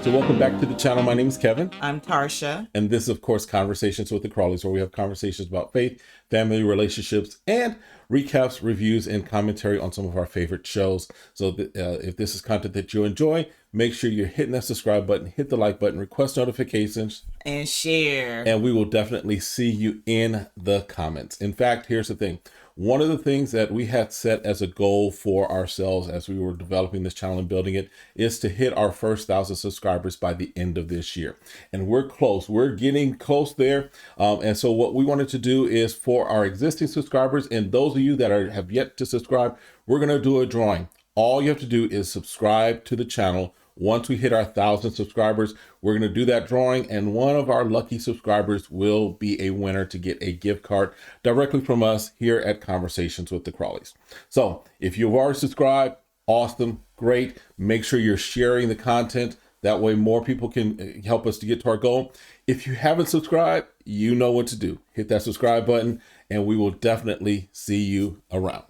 So welcome back to the channel. My name is Kevin. I'm Tacia. And this is, of course, Conversations with the Crawleys, where we have conversations about faith, family, relationships, and recaps, reviews, and commentary on some of our favorite shows. So if this is content that you enjoy, make sure you're hitting that subscribe button, hit the like button, request notifications, and share. And we will definitely see you in the comments. In fact, here's the thing. One of the things that we had set as a goal for ourselves as we were developing this channel and building it is to hit our first 1,000 subscribers by the end of this year. And we're close. We're getting close there. And so what we wanted to do is for our existing subscribers and those of you that have yet to subscribe, we're going to do a drawing. All you have to do is subscribe to the channel. Once we hit our 1,000 subscribers, we're going to do that drawing, and one of our lucky subscribers will be a winner to get a gift card directly from us here at Conversations with the Crawleys. So if you've already subscribed, awesome, great. Make sure you're sharing the content. That way more people can help us to get to our goal. If you haven't subscribed, you know what to do. Hit that subscribe button, and we will definitely see you around.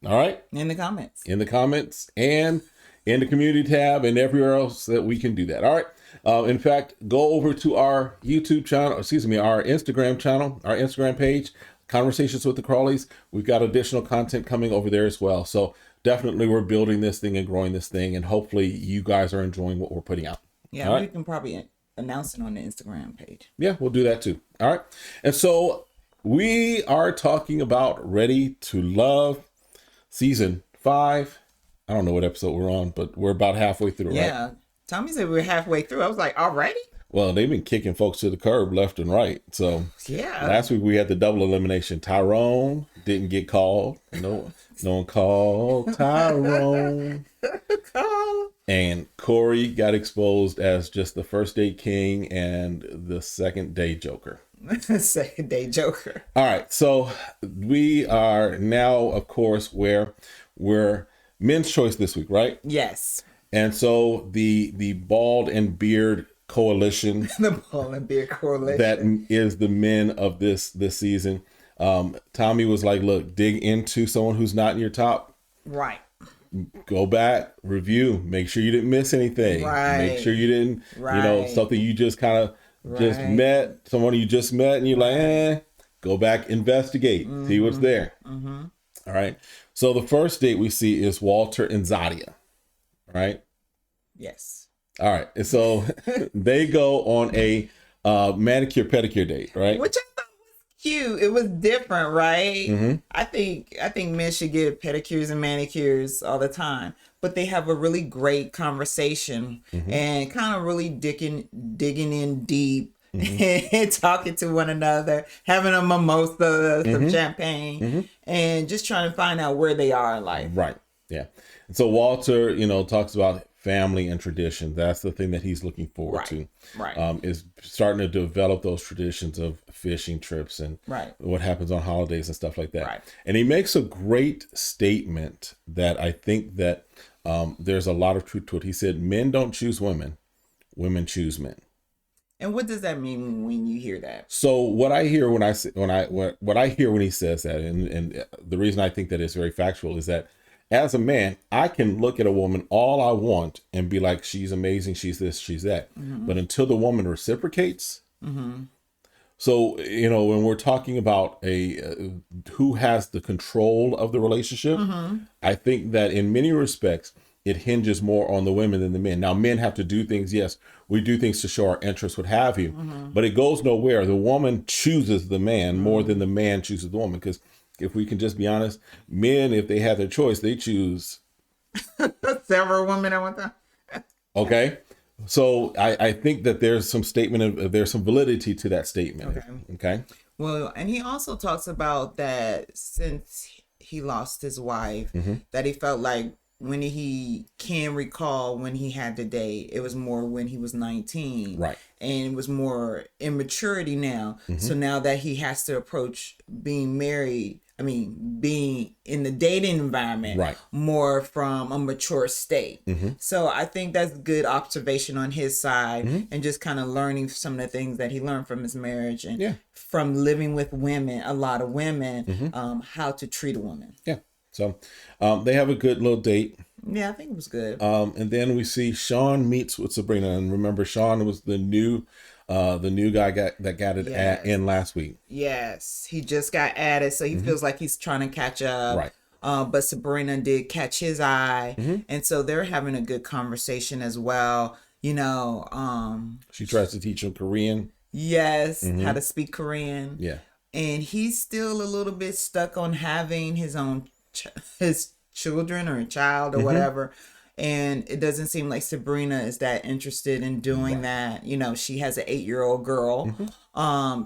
All right? In the comments. In the comments and in the community tab and everywhere else that we can do that. All right. In fact, go over to our YouTube channel, our Instagram channel, our Instagram page, Conversations with the Crawleys. We've got additional content coming over there as well. So definitely we're building this thing and growing this thing, and hopefully you guys are enjoying what we're putting out. Yeah, right? We can probably announce it on the Instagram page. Yeah, we'll do that too. All right. And so we are talking about Ready to Love season 5. I don't know what episode we're on, but we're about halfway through, right? Yeah. Tommy said we were halfway through. I was like, already? Well, they've been kicking folks to the curb left and right. So yeah. Last week we had the double elimination. Tyrone didn't get called. No one called Tyrone. And Corey got exposed as just the first day king and the second day joker. Second day joker. All right. So we are now, of course, where we're men's choice this week, right? Yes. And so the bald and beard coalition, the bald and beard coalition, that is the men of this season. Tommy was like, look, dig into someone who's not in your top. Right. Go back, review, make sure you didn't miss anything. Right. Make sure you didn't, something you just kind of just met, someone you just met, and you're like, go back, investigate, see what's there. Mm-hmm. All right. So the first date we see is Walter and Zadia, right? Yes. All right. And so they go on a manicure pedicure date, right? Which I thought was cute. It was different, right? Mm-hmm. I think men should get pedicures and manicures all the time, but they have a really great conversation and kind of really digging in deep. And talking to one another, having a mimosa, some champagne, and just trying to find out where they are in life. Right. Yeah. And so Walter, talks about family and tradition. That's the thing that he's looking forward to. Right. Is starting to develop those traditions of fishing trips and what happens on holidays and stuff like that. Right. And he makes a great statement that I think that there's a lot of truth to it. He said, men don't choose women, women choose men. And what does that mean when you hear that? So what I hear when I hear when he says that, and the reason I think that it's very factual is that as a man, I can look at a woman all I want and be like, she's amazing, she's this, she's that. But until the woman reciprocates. So, when we're talking about who has the control of the relationship, I think that in many respects, it hinges more on the women than the men. Now, men have to do things. Yes, we do things to show our interest, what have you. But it goes nowhere. The woman chooses the man more than the man chooses the woman. Because if we can just be honest, men, if they have their choice, they choose several women at one time. Okay. So I think that there's some there's some validity to that statement. Okay. Well, and he also talks about that since he lost his wife, that he felt like when he can recall when he had the date, it was more when he was 19. Right. And it was more immaturity now. So now that he has to approach being married, being in the dating environment more from a mature state. So I think that's good observation on his side and just kind of learning some of the things that he learned from his marriage and from living with women, a lot of women, how to treat a woman. Yeah. So they have a good little date. Yeah, I think it was good. And then we see Sean meets with Sabrina, and remember, Sean was the new guy that got it in last week. Yes, he just got added, so he feels like he's trying to catch up. Right. But Sabrina did catch his eye, and so they're having a good conversation as well. You know, she tries to teach him Korean. Yes, how to speak Korean. Yeah. And he's still a little bit stuck on having his own his children or a child or whatever. And it doesn't seem like Sabrina is that interested in doing that. You know, she has an 8-year-old girl.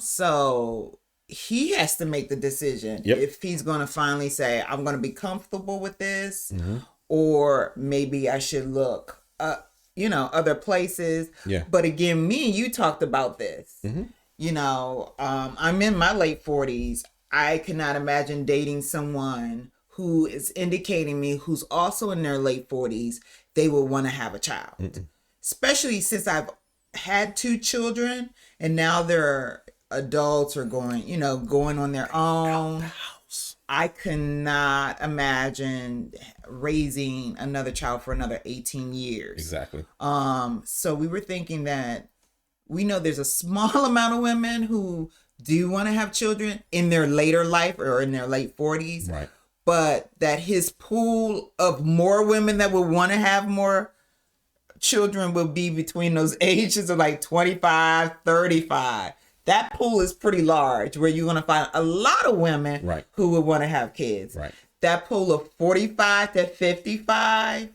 So he has to make the decision if he's going to finally say, I'm going to be comfortable with this, or maybe I should look you know, other places. Yeah. But again, me and you talked about this. You know, I'm in my late 40s. I cannot imagine dating someone who is indicating me who's also in their late 40s, they will want to have a child. Especially since I've had 2 children and now they're adults or going, you know, going on their own. I cannot imagine raising another child for another 18 years. Exactly. So we were thinking that we know there's a small amount of women who do want to have children in their later life or in their late 40s. Right. But that his pool of more women that would want to have more children will be between those ages of like 25, 35. That pool is pretty large where you're going to find a lot of women who would want to have kids. Right. That pool of 45 to 55,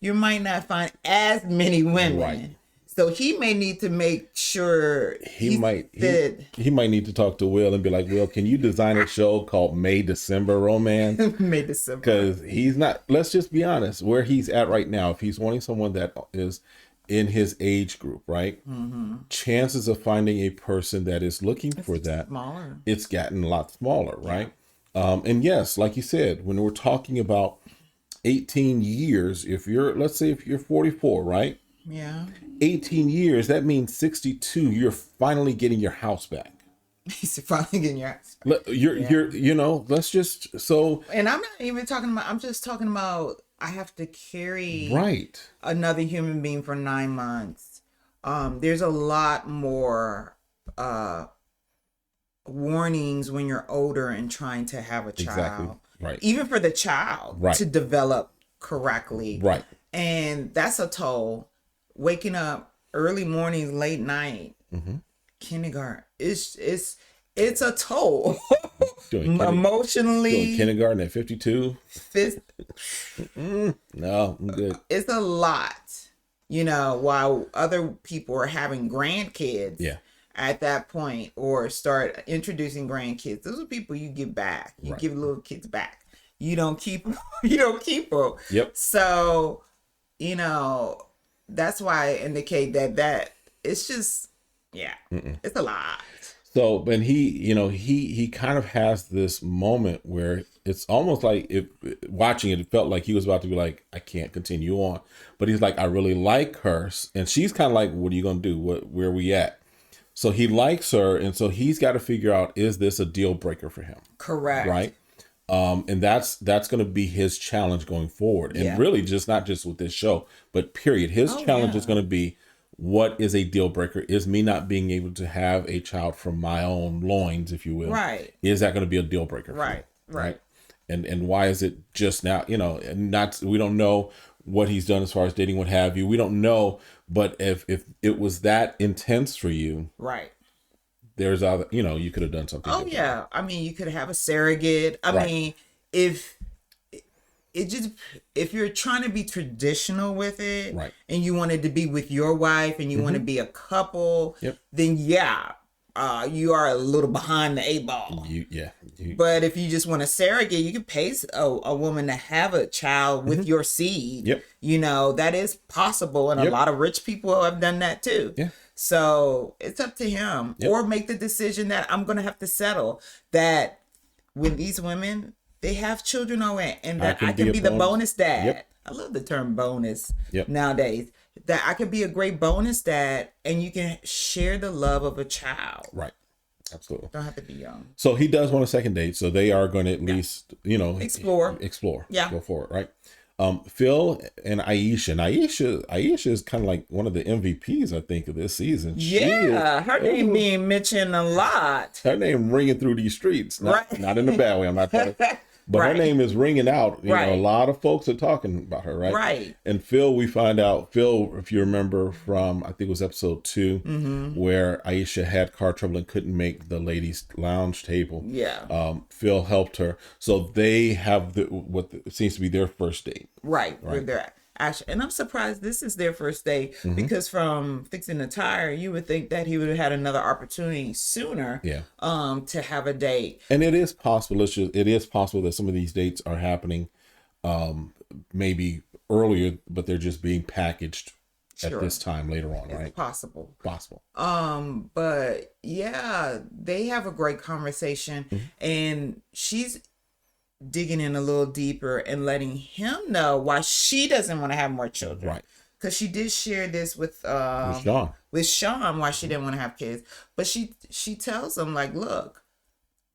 you might not find as many women. Right. So he may need to make sure he might need to talk to Will and be like, Will, can you design a show called May December Romance? May December. Because he's not, let's just be honest, where he's at right now, if he's wanting someone that is in his age group, right? Chances of finding a person that is looking for that, smaller. It's gotten a lot smaller, right? And yes, like you said, when we're talking about 18 years, let's say if you're 44, right? Yeah. 18 years, that means 62, you're finally getting your house back. He's finally getting your house back. You're, you know, let's just, so. And I'm not even talking about, I'm just talking about, I have to carry another human being for 9 months. There's a lot more warnings when you're older and trying to have a child. Exactly. Right. Even for the child to develop correctly. Right. And that's a toll. Waking up early mornings, late night, kindergarten. It's a toll. Emotionally. Doing kindergarten at 52. No, I'm good. It's a lot. You know, while other people are having grandkids at that point or start introducing grandkids, those are people you give back. You give little kids back. You don't keep them. Yep. So, you know, that's why I indicate that it's just, it's a lot. So, and he kind of has this moment where it's almost like watching it felt like he was about to be like, I can't continue on. But he's like, I really like her. And she's kind of like, what are you going to do? Where are we at? So he likes her. And so he's got to figure out, is this a deal breaker for him? Correct. Right. And that's going to be his challenge going forward. And really not just with this show, but period. His challenge is going to be, what is a deal breaker? Is me not being able to have a child from my own loins, if you will. Right. Is that going to be a deal breaker? Right. And why is it just now, you know, we don't know what he's done as far as dating, what have you. We don't know. But if it was that intense for you. Right. There's other, you know, you could have done something. Oh, yeah. I mean, you could have a surrogate. I mean, if you're trying to be traditional with it and you wanted to be with your wife and you want to be a couple, then you are a little behind the 8 ball. But if you just want a surrogate, you can pay a woman to have a child with your seed. You know, that is possible. And a lot of rich people have done that too. So it's up to him. Or make the decision that I'm going to have to settle that with these women, they have children already, and that I can be the bonus dad. I love the term bonus nowadays. That I could be a great bonus dad, and you can share the love of a child. Right. Absolutely. Don't have to be young. So he does want a second date. So they are going to at least, you know, explore. Yeah. Go for it. Right. Phil and Aisha. And Aisha is kind of like one of the MVPs, I think, of this season. Yeah, her name being mentioned a lot. Her name ringing through these streets. Not in a bad way. I'm not trying to, but her name is ringing out. You know, a lot of folks are talking about her, right? Right. And Phil, we find out, if you remember from, I think it was episode 2, where Aisha had car trouble and couldn't make the ladies' lounge table. Yeah. Phil helped her. So they have what seems to be their first date. Right. With their Aisha. And I'm surprised this is their first date because from fixing the tire, you would think that he would have had another opportunity sooner to have a date. And it is possible. It is possible that some of these dates are happening maybe earlier, but they're just being packaged at this time later on, right? Possible. But yeah, they have a great conversation and she's digging in a little deeper and letting him know why she doesn't want to have more children. Right. Because she did share this with Sean why she didn't want to have kids. But she tells him, like, look,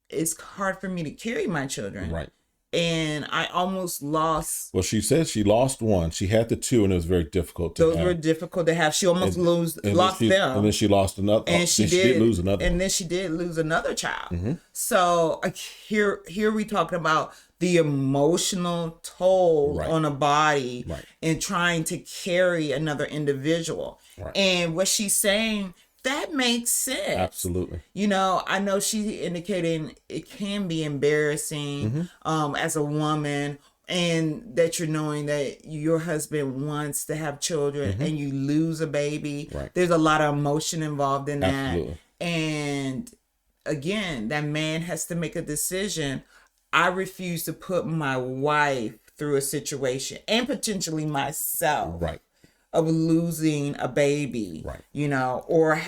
it's hard for me to carry my children. Right. And I almost lost. Well, she says she lost one. She had the two, and it was very difficult to have. Those were difficult to have. She almost lost them. And then she lost another. And she did lose another. And then she did lose another child. So here we talking about the emotional toll on a body and trying to carry another individual. Right. And what she's saying, that makes sense. Absolutely. You know, I know she's indicating it can be embarrassing as a woman, and that you're knowing that your husband wants to have children and you lose a baby. Right. There's a lot of emotion involved in that. Absolutely. And again, that man has to make a decision. I refuse to put my wife through a situation, and potentially myself. Right. Of losing a baby, you know, or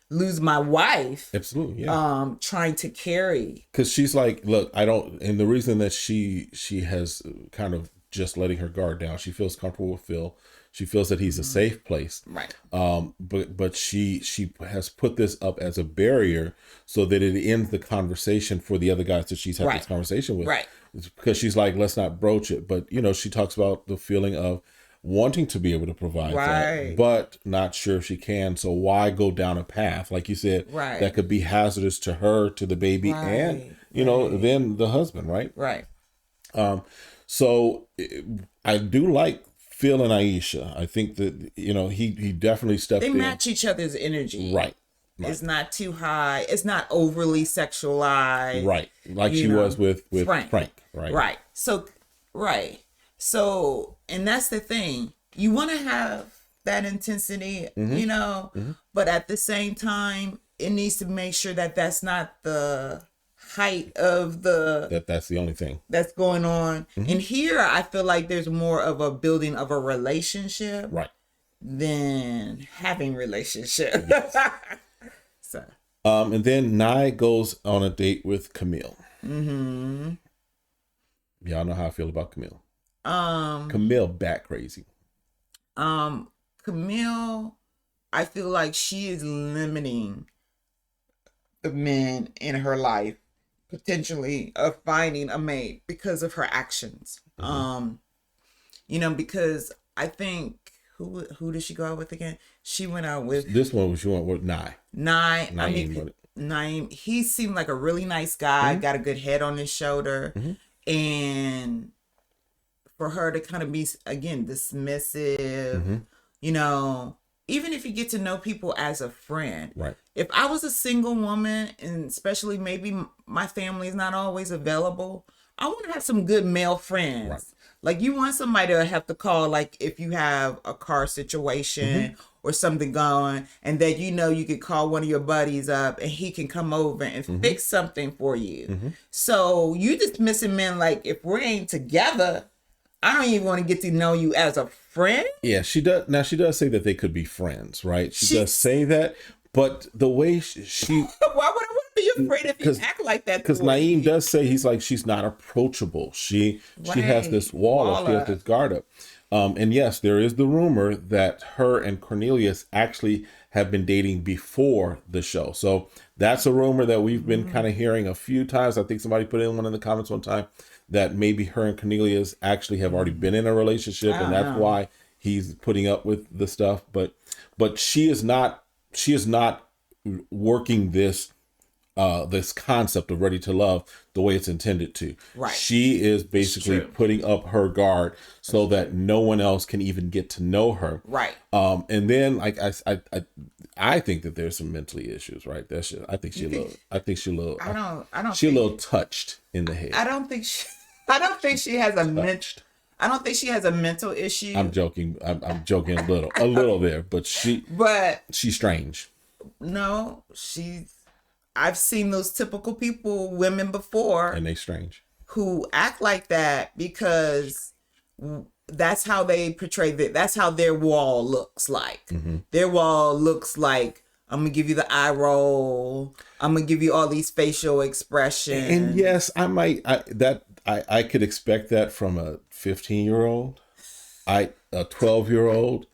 lose my wife. Absolutely, yeah. Trying to carry. Because she's like, look, I don't, and the reason that she has kind of just letting her guard down, she feels comfortable with Phil. She feels that he's a safe place. Right. But she has put this up as a barrier so that it ends the conversation for the other guys that she's had this conversation with. Right. It's because she's like, let's not broach it. But, you know, she talks about the feeling of wanting to be able to provide that, but not sure if she can. So why go down a path, like you said, that could be hazardous to her, to the baby, and, you know, then the husband, right? Right. So I do like Phil and Aisha. I think that, you know, he definitely stepped in. They match each other's energy. Right. It's not too high. It's not overly sexualized. Right. Like she was with Frank. Right. Right. So, and that's the thing. You want to have that intensity, you know, but at the same time, it needs to make sure that that's not the height of that's the only thing that's going on. And here, I feel like there's more of a building of a relationship, than having relationship. Yes. So, and then Nye goes on a date with Camille. Y'all know how I feel about Camille. Camille bat crazy. Camille, I feel like she is limiting the men in her life potentially of finding a mate because of her actions. You know, because I think who did she go out with again? She went out with she went with Nye. Naeem. He seemed like a really nice guy, got a good head on his shoulder, and for her to kind of be, again, dismissive, you know, even if you get to know people as a friend. Right. If I was a single woman, and especially maybe my family is not always available, I want to have some good male friends. Right. Like, you want somebody to have to call, like, if you have a car situation or something going, and that, you know, you could call one of your buddies up and he can come over and fix something for you. So you dismissing men like, if we ain't together, I don't even want to get to know you as a friend. Yeah, she does. Now, she does say that they could be friends, right? She does say that, but the way she why would I want to be your friend if you act like that? Because Naeem does say she's not approachable. She has this wall, she has this guard up. And yes, there is the rumor that her and Cornelius actually have been dating before the show. So that's a rumor that we've been kind of hearing a few times. I think somebody put in one in the comments one time that maybe her and Cornelius actually have already been in a relationship, and that's why he's putting up with the stuff. But she is not working this concept of Ready to Love the way it's intended to. Right. She is basically putting up her guard so that no one else can even get to know her. Right. And then like I think that there's some mentally issues, right? I think she's a little touched in the head. I don't think she has a mental issue. I'm joking. I'm joking a little there, but she's strange. No, I've seen those typical women before. And they strange. Who act like that because that's how they portray that's how their wall looks like. Mm-hmm. Their wall looks like, I'm going to give you the eye roll. I'm going to give you all these facial expressions. And yes, I could expect that from a 15-year-old, a 12-year-old,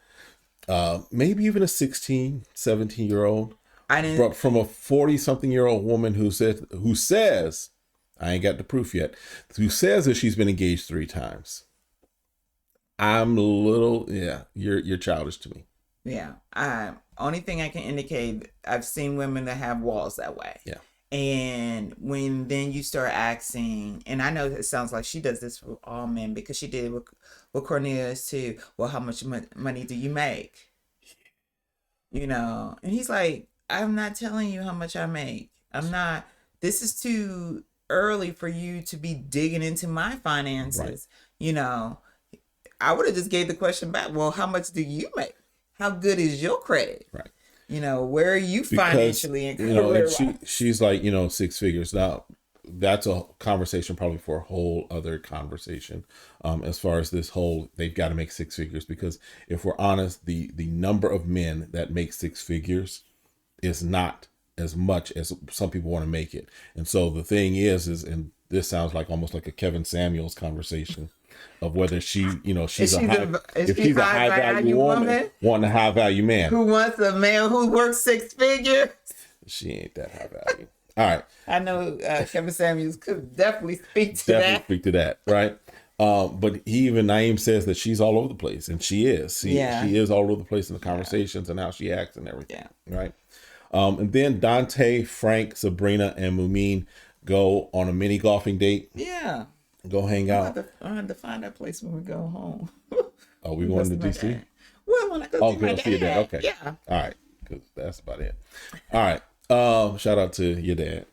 maybe even a 16, 17-year-old. But from a 40-something-year-old woman who says, I ain't got the proof yet, who says that she's been engaged 3 times. I'm a little, you're childish to me. Yeah. Only thing I can indicate, I've seen women that have walls that way. Yeah. And when then you start asking, and I know it sounds like she does this for all men because she did with Cornelius too. Well, how much money do you make? And he's like, I'm not telling you how much I make. This is too early for you to be digging into my finances. Right. I would have just gave the question back. Well, how much do you make? How good is your credit? Right. Where are you financially? She's like, 6 figures. Now, that's a conversation probably for a whole other conversation. As far as this whole, they've got to make 6 figures, because if we're honest, the number of men that make 6 figures is not as much as some people want to make it. And so the thing is, and this sounds like almost like a Kevin Samuels conversation of whether she's a high value woman wanting a high value man who wants a man who works 6 figures. She ain't that high value. All right. I know Kevin Samuels could definitely speak to that. Right. But Naeem says that she's all over the place, and she is. She is all over the place in the conversations and how she acts and everything. Yeah. Right. And then Dante, Frank, Sabrina, and Mumeen go on a mini golfing date. Yeah. Go hang out. I had to find that place when we go home. Oh, we going to DC? Well, when I go see my dad. Your dad. Okay. Yeah. All right. Because that's about it. All right. Shout out to your dad.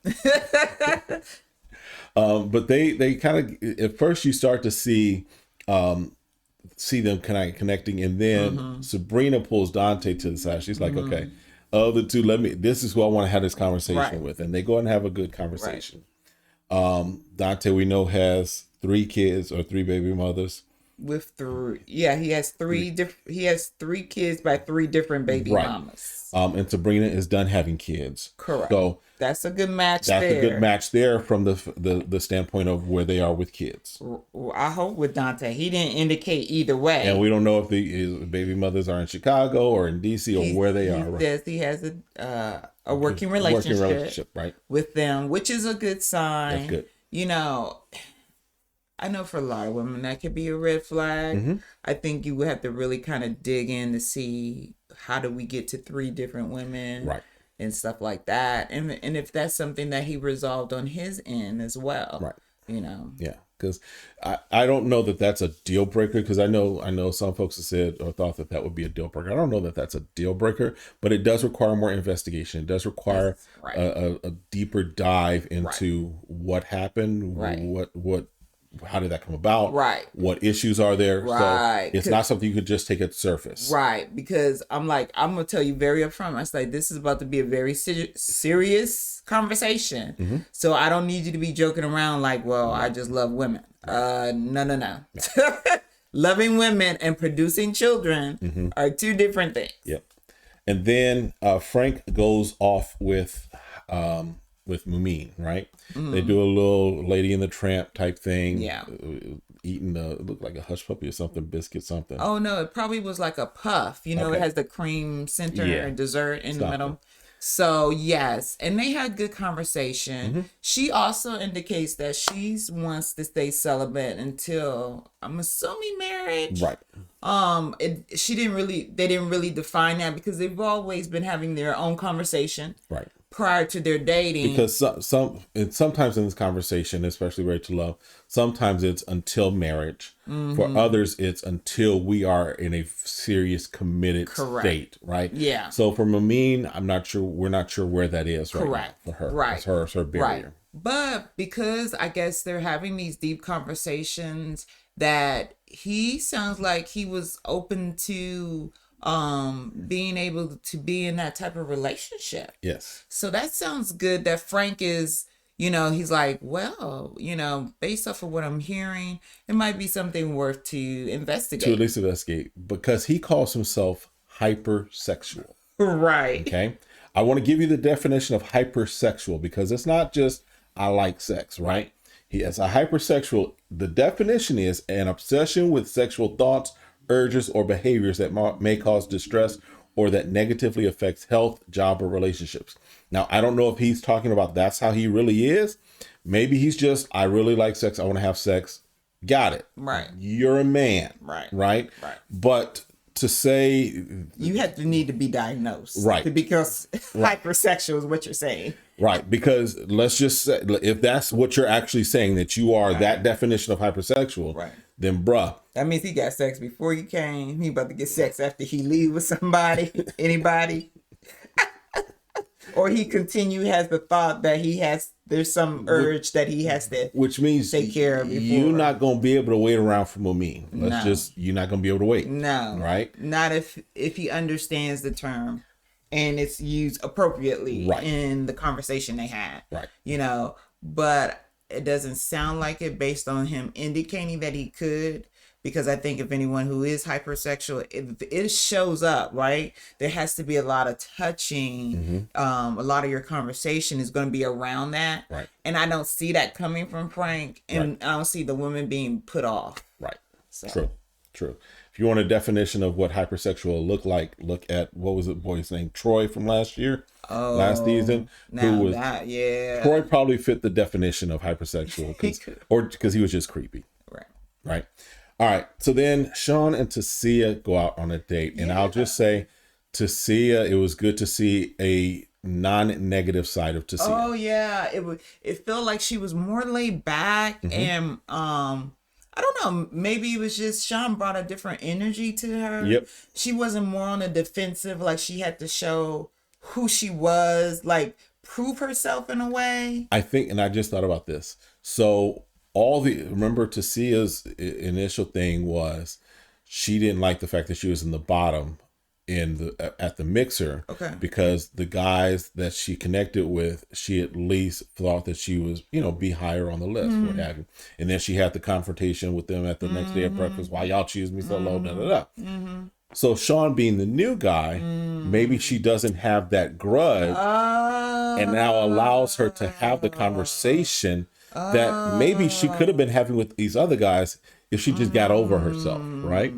But they kind of, at first you start to see them kind of connecting, and then Sabrina pulls Dante to the side. She's like, okay, of the two, this is who I want to have this conversation with. And they go and have a good conversation. Right. Dante, we know, has 3 kids or 3 baby mothers. With 3, he has 3 he has 3 kids by 3 different baby mamas. And Sabrina is done having kids. Correct. So that's a good match. That's a good match there from the standpoint of where they are with kids. I hope with Dante, he didn't indicate either way. And we don't know if his baby mothers are in Chicago or in DC or where they are. Right? He has a working relationship right, with them, which is a good sign. That's good. I know for a lot of women that could be a red flag. Mm-hmm. I think you would have to really kind of dig in to see, how do we get to 3 different women, right, and stuff like that, and if that's something that he resolved on his end as well, right? Yeah, because I don't know that that's a deal breaker, because I know some folks have said or thought that would be a deal breaker. I don't know that that's a deal breaker, but it does require more investigation. It does require a deeper dive into what happened, what. How did that come about? Right. What issues are there? Right. So it's not something you could just take at the surface. Right. Because I'm going to tell you very upfront. I say, this is about to be a very serious conversation. Mm-hmm. So I don't need you to be joking around like, well, I just love women. No. Loving women and producing children are 2 different things. Yep. And then Frank goes off with Mumeen, right? Mm-hmm. They do a little Lady and the Tramp type thing. Yeah. eating it looked like a hush puppy or something, biscuit something. Oh no, it probably was like a puff. You know, it has the cream center and dessert in the middle. So yes, and they had good conversation. She also indicates that she wants to stay celibate until, I'm assuming, marriage. Right. They didn't really define that because they've always been having their own conversation. Right. Prior to their dating. Because sometimes in this conversation, especially Ready to Love, sometimes it's until marriage. For others, it's until we are in a serious committed state, right? Yeah. So for Mumeen, we're not sure where that is right now for her. Right. It's her barrier. Right. But because I guess they're having these deep conversations, that he sounds like he was open to being able to be in that type of relationship. Yes. So that sounds good that Frank is, he's like, well, based off of what I'm hearing, it might be something worth to investigate. To at least investigate, because he calls himself hypersexual. Right. Okay. I want to give you the definition of hypersexual, because it's not just I like sex, right? He is a hypersexual. The definition is an obsession with sexual thoughts, urges, or behaviors that may cause distress or that negatively affects health, job, or relationships. Now, I don't know if he's talking about that's how he really is. Maybe he's just, I really like sex. I want to have sex. Got it. Right. You're a man. Right. Right. Right. But to say you have to need to be diagnosed. Right. Because hypersexual is what you're saying. Right. Because let's just say, if that's what you're actually saying, that you are that definition of hypersexual, right, then bruh. That means he got sex before you came. He about to get sex after he leave with somebody, anybody. Or he has the thought that there's some urge that he has to, which means take care of before. You're not going to be able to wait around for Mumeen. You're not going to be able to wait. No. Right? Not if he understands the term and it's used appropriately in the conversation they had. Right. But it doesn't sound like it based on him indicating that he could. Because I think if anyone who is hypersexual, it shows up, right? There has to be a lot of touching. A lot of your conversation is going to be around that. Right. And I don't see that coming from Frank. And I don't see the woman being put off. Right. So. True. If you want a definition of what hypersexual look like, look at, what was the boy's name? Troy from last last season. Troy probably fit the definition of hypersexual because he was just creepy. Right. All right. So then Sean and Tacia go out on a date. And I'll just say, Tacia, it was good to see a non-negative side of Tacia. Oh, yeah. It felt like she was more laid back. And I don't know. Maybe it was just Sean brought a different energy to her. Yep. She wasn't more on the defensive. Like she had to show who she was, like prove herself in a way. I think, and I just thought about this. So remember Tacia's initial thing was she didn't like the fact that she was in the bottom at the mixer, because the guys that she connected with, she at least thought that she was, be higher on the list, what have you. And then she had the confrontation with them at the next day at breakfast. Why y'all choose me so low? Da, da, da. So Sean being the new guy, maybe she doesn't have that grudge, and now allows her to have the conversation that maybe she could have been having with these other guys if she just got over herself, right?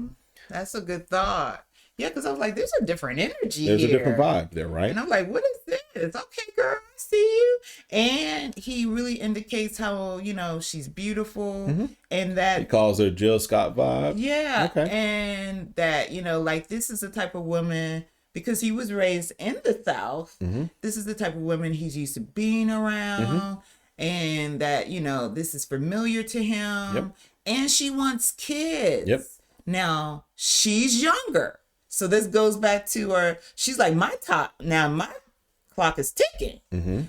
That's a good thought. Yeah, because I was like, there's a different energy There's here. a different vibe there, right? And I'm like, what is this? Okay, girl, I see you. And he really indicates how, she's beautiful and that... He calls her Jill Scott vibe. Yeah. Okay. And that, like this is the type of woman, because he was raised in the South, this is the type of woman he's used to being around. And that, this is familiar to him. Yep. And she wants kids. Yep. Now, she's younger. So this goes back to her. She's like, my clock is ticking.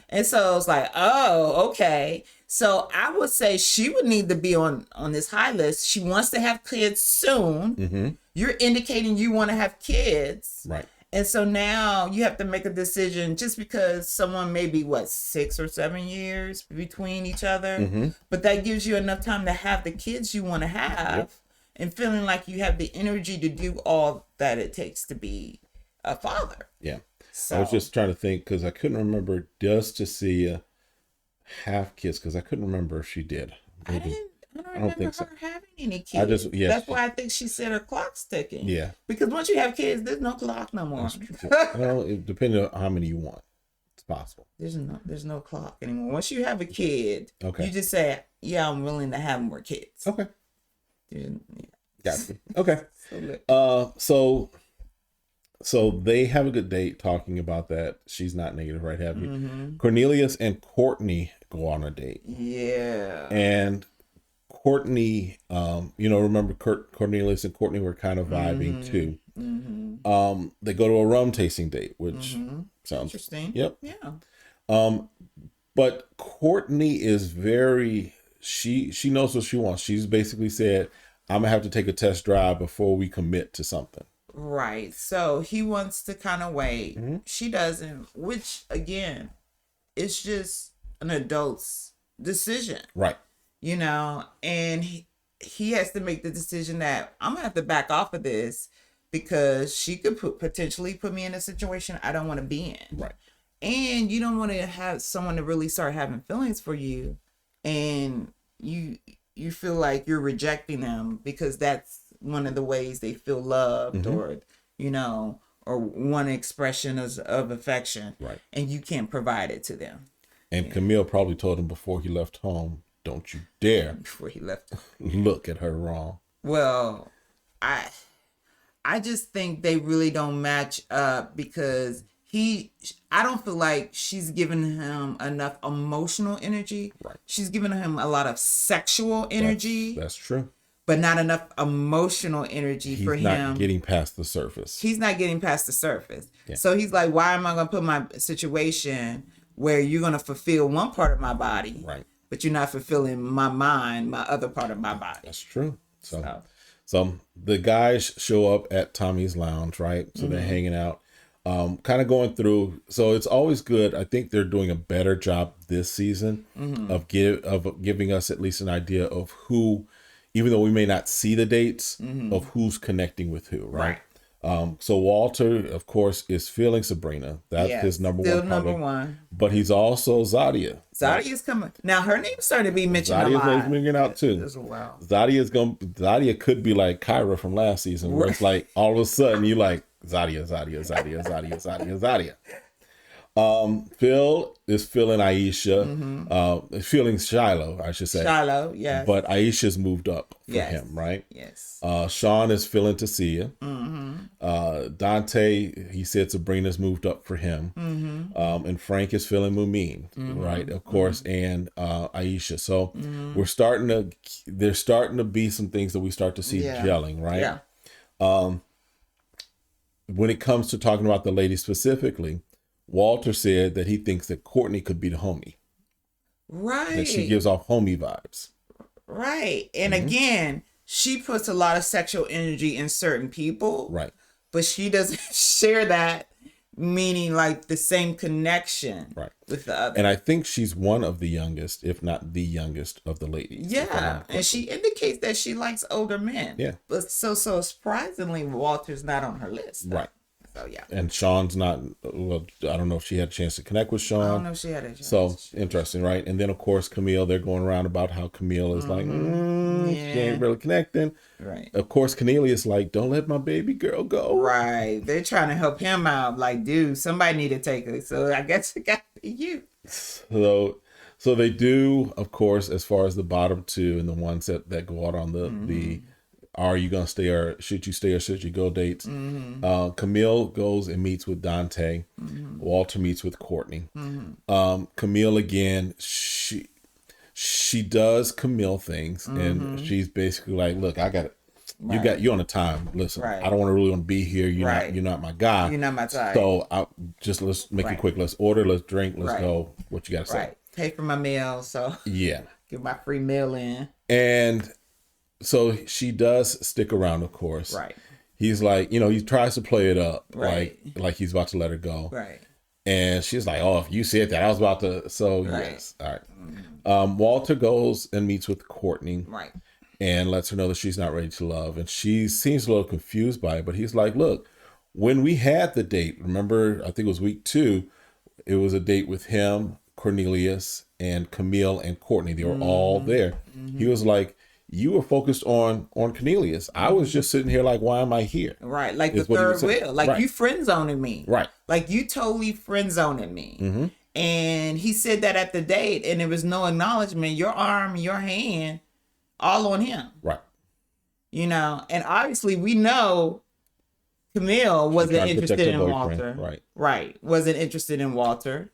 And so it's like, oh, okay. So I would say she would need to be on this high list. She wants to have kids soon. You're indicating you want to have kids. Right. And so now you have to make a decision just because someone may be 6 or 7 years between each other. But that gives you enough time to have the kids you want to have and feeling like you have the energy to do all that it takes to be a father. Yeah. So, I was just trying to think because I couldn't remember, does Tacia have kids? Because I couldn't remember if she did. Maybe. I I don't think so. Her having any kids. That's why I think she said her clock's ticking. Yeah. Because once you have kids, there's no clock no more. Well, it depends on how many you want. It's possible. There's no clock anymore. Once you have a kid, you just say, yeah, I'm willing to have more kids. Okay. Yeah. Gotcha. Okay. So they have a good date talking about that. She's not negative, right? Have you? Mm-hmm. Cornelius and Courtney go on a date. Yeah. And Courtney, remember Cornelius and Courtney were kind of vibing too. Mm-hmm. They go to a rum tasting date, which sounds interesting. Yep. Yeah. But Courtney is she knows what she wants. She's basically said, I'm gonna have to take a test drive before we commit to something. Right. So he wants to kind of wait. Mm-hmm. She doesn't, which again, it's just an adult's decision. Right. And he has to make the decision that I'm going to have to back off of this because she could potentially put me in a situation I don't want to be in. Right. And you don't want to have someone to really start having feelings for you. And you feel like you're rejecting them because that's one of the ways they feel loved or one expression of affection. Right. And you can't provide it to them. And Camille probably told him before he left home, don't you dare before he left look at her wrong. Well, I just think they really don't match up because I don't feel like she's giving him enough emotional energy. Right. She's giving him a lot of sexual energy. That's true. But not enough emotional energy for him. He's not getting past the surface. He's not getting past the surface. Yeah. So he's like, why am I going to put my situation where you're going to fulfill one part of my body, right? But you're not fulfilling my mind, my other part of my body. That's true. So the guys show up at Tommy's Lounge, right? So they're hanging out, kind of going through. So it's always good. I think they're doing a better job this season of giving us at least an idea of who, even though we may not see the dates, of who's connecting with who, right? So Walter, of course, is feeling Sabrina. That's his number one. But he's also Zadia. Zadia's coming. Now her name's starting to be mentioned a lot. Zadia's moving out too. Zadia could be like Kyra from last season, where it's like all of a sudden you like Zadia. Phil is feeling Aisha, feeling Shiloh, I should say. Shiloh, yes. But Aisha's moved up for him, right? Yes. Sean is feeling Tacia. Dante, he said Sabrina's moved up for him. And Frank is feeling Mumeen, right? Of course, and Aisha. So there's starting to be some things that we start to see gelling, right? Yeah. When it comes to talking about the ladies specifically, Walter said that he thinks that Courtney could be the homie. Right. That she gives off homie vibes. Right. And again, she puts a lot of sexual energy in certain people. Right. But she doesn't share that, meaning like the same connection with the other. And I think she's one of the youngest, if not the youngest of the ladies. Yeah. And she indicates that she likes older men. Yeah. But so surprisingly, Walter's not on her list. Right. So, yeah. And Sean's not, well, I don't know if she had a chance to connect with Sean. I don't know if she had a chance. So, interesting, right? And then, of course, Camille, they're going around about how Camille is like, she ain't really connecting. Right. Of course, Cornelius is like, don't let my baby girl go. Right. They're trying to help him out. Like, dude, somebody need to take her. So, I guess it got to be you. So they do, of course, as far as the bottom two and the ones that go out on the are you going to stay or should you go dates? Camille goes and meets with Dante. Walter meets with Courtney. Camille, again, she does Camille things. And she's basically like, look, I got it. You on the time. Listen, I don't really want to be here. You're not my guy. You're not my type. So let's make it quick. Let's order, let's drink, let's go. What you got to say? Pay for my meal. So yeah. Get my free meal in. And so she does stick around, of course. Right. He's like, he tries to play it up, like he's about to let her go. Right. And she's like, oh, if you said that, I was about to. So yes, all right. Walter goes and meets with Courtney. Right. And lets her know that she's not ready to love, and she seems a little confused by it. But he's like, look, when we had the date, remember, I think it was week 2, it was a date with him, Cornelius, and Camille and Courtney. They were all there. He was like, you were focused on Cornelius. I was just sitting here like, why am I here? Right. Like the third wheel. Like you friend zoning me. Right. Like you totally friend zoning me. And he said that at the date, and there was no acknowledgement. Your arm, your hand, all on him. Right. You know, and obviously we know Camille wasn't interested in Walter. Right. Right. Wasn't interested in Walter.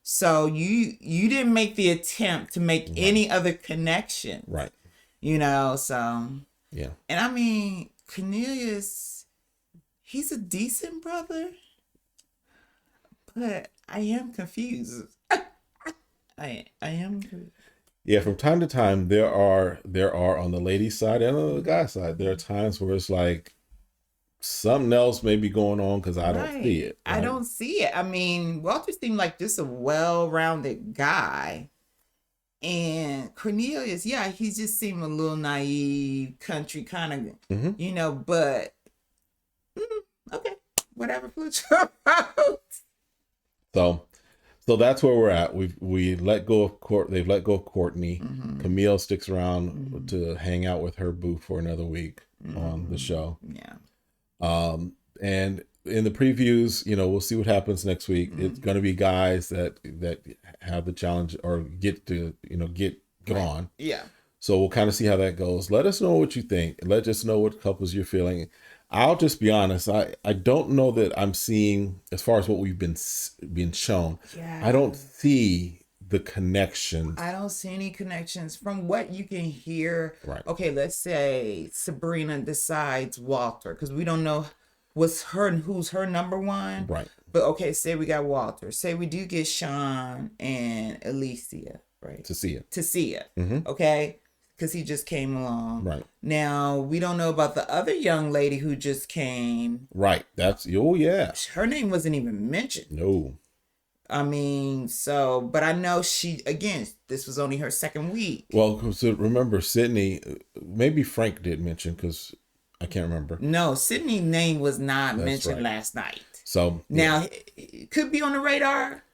So you didn't make the attempt to make any other connection. Right. You know, so yeah. And I mean, Cornelius, he's a decent brother, but I am confused. I am confused. Yeah, from time to time there are on the lady side and on the guy side, there are times where it's like something else may be going on because I don't see it. Right? I don't see it. I mean, Walter seemed like just a well-rounded guy. And Cornelius, yeah, he just seemed a little naive, country kind of, you know, but okay, whatever floats your boat. So that's where we're at. We let go of They've let go of Courtney. Camille sticks around to hang out with her boo for another week on the show. Yeah. And in the previews, you know, we'll see what happens next week. It's going to be guys that have the challenge or get to, you know, get gone. Yeah. So we'll kind of see how that goes. Let us know what you think. Let us know what couples you're feeling. I'll just be honest. I don't know that I'm seeing, as far as what we've been shown. Yeah. I don't see the connections. I don't see any connections from what you can hear. Right. Okay, let's say Sabrina decides Walter, because we don't know who's her number one. Right. But okay, say we got Walter. Say we do get Sean and Alicia, right? Tacia. Okay. Because he just came along. Right. Now, we don't know about the other young lady who just came. Right. Yeah. Her name wasn't even mentioned. No. I mean, but I know this was only her second week. Well, so remember, Sydney, maybe Frank did mention, because I can't remember. No, Sydney's name was not mentioned last night. So. Now, it could be on the radar,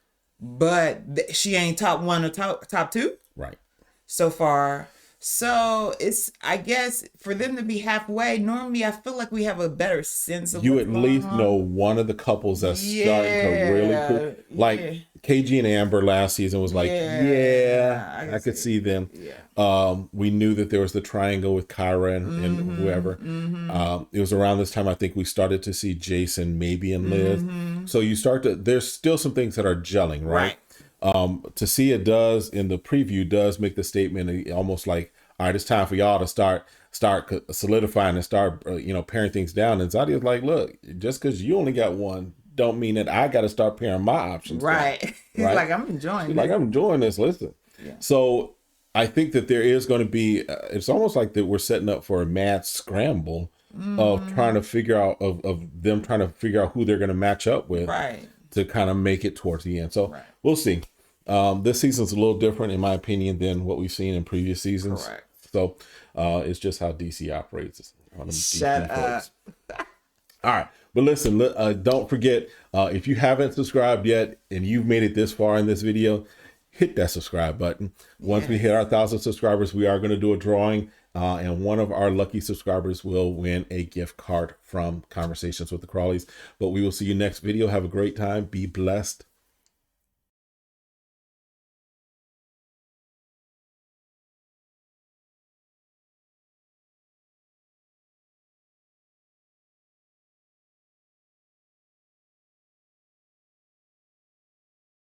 but she ain't top one or top two. Right. So far. So it's, I guess, for them to be halfway, normally I feel like we have a better sense of you at least know one of the couples that's starting to really cool. Like KG and Amber last season was like, I could see them. Yeah. We knew that there was the triangle with Kyra and whoever. It was around this time I think we started to see Jason, maybe, and Liz. So you there's still some things that are gelling, right? Tacia does in the preview does make the statement almost like, all right, it's time for y'all to start solidifying and start paring things down. And Zadia's like, look, just because you only got one don't mean that I got to start paring my options. Right. He's like, I'm enjoying this. Listen. Yeah. So I think that there is going to be, it's almost like that we're setting up for a mad scramble of trying to figure out, of them trying to figure out who they're going to match up with to kind of make it towards the end. So we'll see. This season's a little different, in my opinion, than what we've seen in previous seasons. Correct. So it's just how DC operates. Shut up. All right. But listen, don't forget, if you haven't subscribed yet and you've made it this far in this video, hit that subscribe button. Once we hit our 1,000 subscribers, we are going to do a drawing. And one of our lucky subscribers will win a gift card from Conversations with the Crawleys. But we will see you next video. Have a great time. Be blessed.